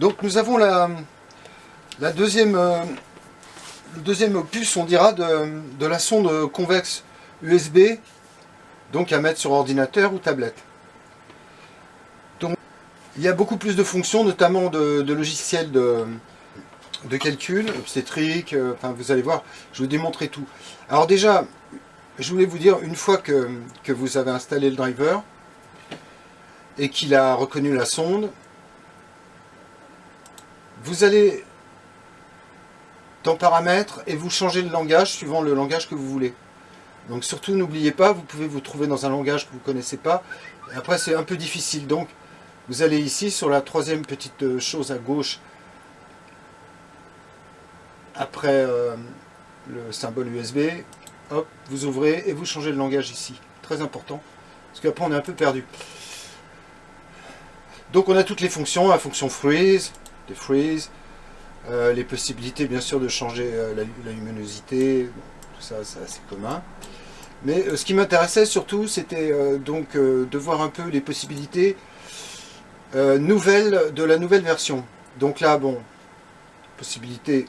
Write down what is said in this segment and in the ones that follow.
Donc nous avons le deuxième opus, on dira, de la sonde convexe USB, donc à mettre sur ordinateur ou tablette. Donc il y a beaucoup plus de fonctions, notamment de logiciels de calcul, obstétrique, enfin vous allez voir, je vais vous démontrer tout. Alors déjà, je voulais vous dire, une fois que vous avez installé le driver et qu'il a reconnu la sonde, vous allez dans paramètres et vous changez le langage suivant le langage que vous voulez. Donc surtout n'oubliez pas, vous pouvez vous trouver dans un langage que vous ne connaissez pas. Et après c'est un peu difficile, donc vous allez ici sur la troisième petite chose à gauche, après le symbole USB, hop, vous ouvrez et vous changez le langage ici. Très important, parce qu'après on est un peu perdu. Donc on a toutes les fonctions, la fonction freeze, freeze, les possibilités bien sûr de changer la luminosité, tout ça c'est assez commun. Mais ce qui m'intéressait surtout c'était donc de voir un peu les possibilités nouvelles de la nouvelle version. Donc là bon, possibilité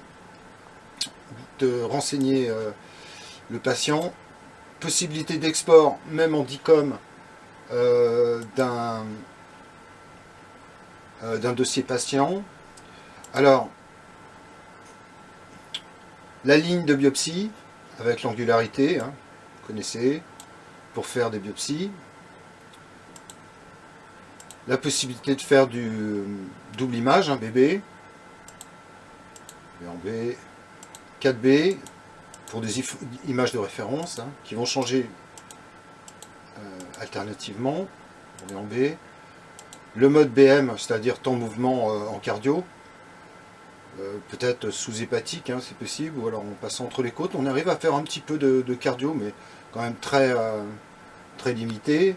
de renseigner le patient, possibilité d'export même en DICOM d'un dossier patient. Alors, la ligne de biopsie, avec l'angularité, hein, vous connaissez, pour faire des biopsies. La possibilité de faire du double image, hein, BB, B en B, 4B, pour des images de référence, hein, qui vont changer alternativement, B en B. Le mode BM, c'est-à-dire temps mouvement en cardio, peut-être sous-hépatique, hein, c'est possible, ou alors en passant entre les côtes, on arrive à faire un petit peu de cardio, mais quand même très limité.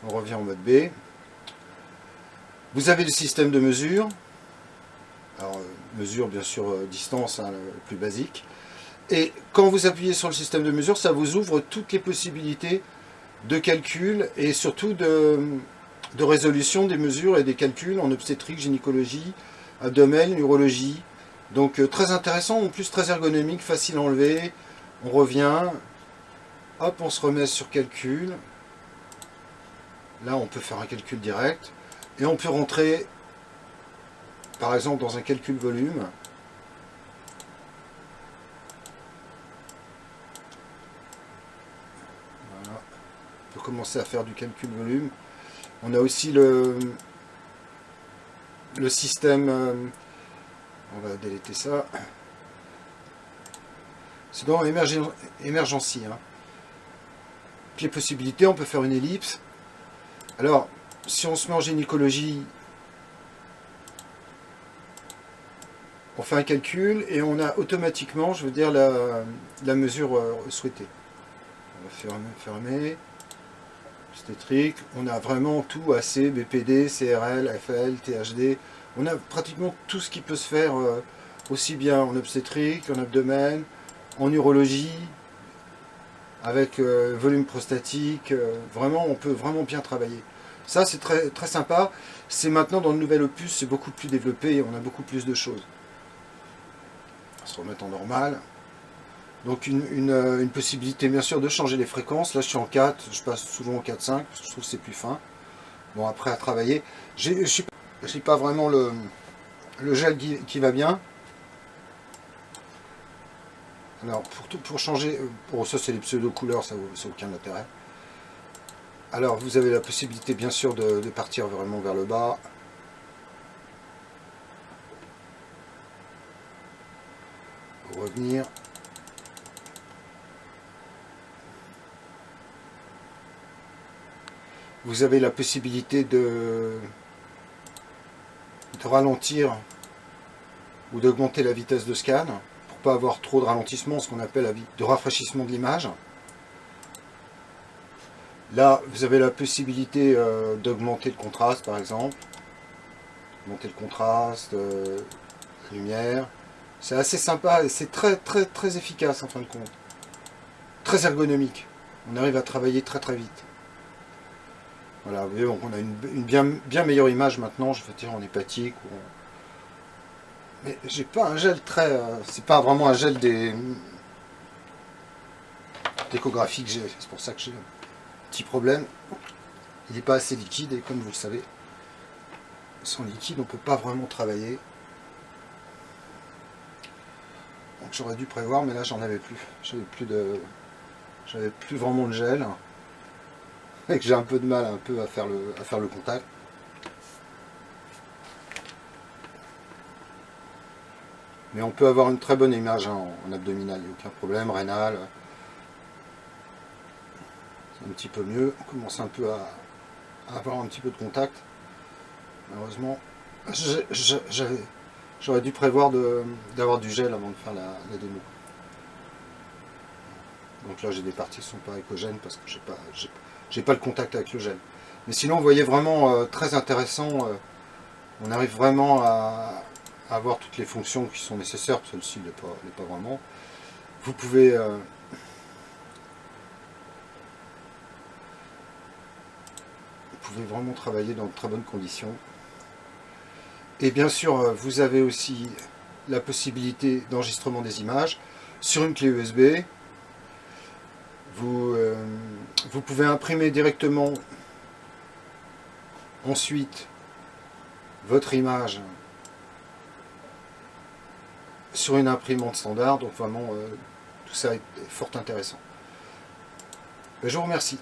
On revient au mode B. Vous avez le système de mesure, alors mesure bien sûr distance, hein, le plus basique, et quand vous appuyez sur le système de mesure, ça vous ouvre toutes les possibilités de calcul et surtout de résolution des mesures et des calculs en obstétrique, gynécologie, abdomen, urologie. Donc très intéressant, en plus très ergonomique, facile à enlever. On revient, hop, on se remet sur calcul. Là on peut faire un calcul direct et on peut rentrer par exemple dans un calcul volume. Commencer à faire du calcul volume. On a aussi le système, on va déléter ça, c'est dans Emergency, hein. Puis les possibilités, on peut faire une ellipse. Alors si on se met en gynécologie, on fait un calcul et on a automatiquement, je veux dire, la mesure souhaitée. On va fermer. Obstétrique, on a vraiment tout, AC, BPD, CRL, FL, THD, on a pratiquement tout ce qui peut se faire aussi bien en obstétrique, en abdomen, en urologie, avec volume prostatique, vraiment on peut vraiment bien travailler. Ça c'est très, très sympa, c'est maintenant dans le nouvel opus, c'est beaucoup plus développé et on a beaucoup plus de choses. On va se remettre en normal. Donc une possibilité bien sûr de changer les fréquences. Là je suis en 4, je passe souvent en 4-5 parce que je trouve que c'est plus fin. Bon après à travailler, je n'ai pas vraiment le gel qui va bien. Alors pour changer, pour ça c'est les pseudo couleurs, ça n'a aucun intérêt. Alors vous avez la possibilité bien sûr de partir vraiment vers le bas. Pour revenir. Vous avez la possibilité de ralentir ou d'augmenter la vitesse de scan pour pas avoir trop de ralentissement, ce qu'on appelle de rafraîchissement de l'image. Là, vous avez la possibilité d'augmenter le contraste, par exemple. Augmenter le contraste, la lumière. C'est assez sympa et c'est très très très efficace en fin de compte. Très ergonomique. On arrive à travailler très très vite. Voilà, vous voyez, on a une bien meilleure image maintenant, je veux dire en hépatique. Mais j'ai pas un gel très... c'est pas vraiment un gel d'échographie que j'ai, c'est pour ça que j'ai un petit problème. Il n'est pas assez liquide et comme vous le savez, sans liquide on ne peut pas vraiment travailler. Donc j'aurais dû prévoir, mais là j'en avais plus. J'avais plus vraiment de gel. Et que j'ai un peu de mal à faire le contact. Mais on peut avoir une très bonne image hein, en abdominal, il n'y a aucun problème, rénal. C'est un petit peu mieux. On commence un peu à avoir un petit peu de contact. Malheureusement, j'aurais dû prévoir d'avoir du gel avant de faire la démo. Donc là j'ai des parties qui ne sont pas échogènes parce que j'ai pas le contact avec le gel. Mais sinon vous voyez vraiment très intéressant, on arrive vraiment à avoir toutes les fonctions qui sont nécessaires, celle-ci n'est pas vraiment. Vous pouvez vraiment travailler dans de très bonnes conditions. Et bien sûr vous avez aussi la possibilité d'enregistrement des images sur une clé USB. Vous pouvez imprimer directement ensuite votre image sur une imprimante standard, donc vraiment tout ça est fort intéressant. Je vous remercie.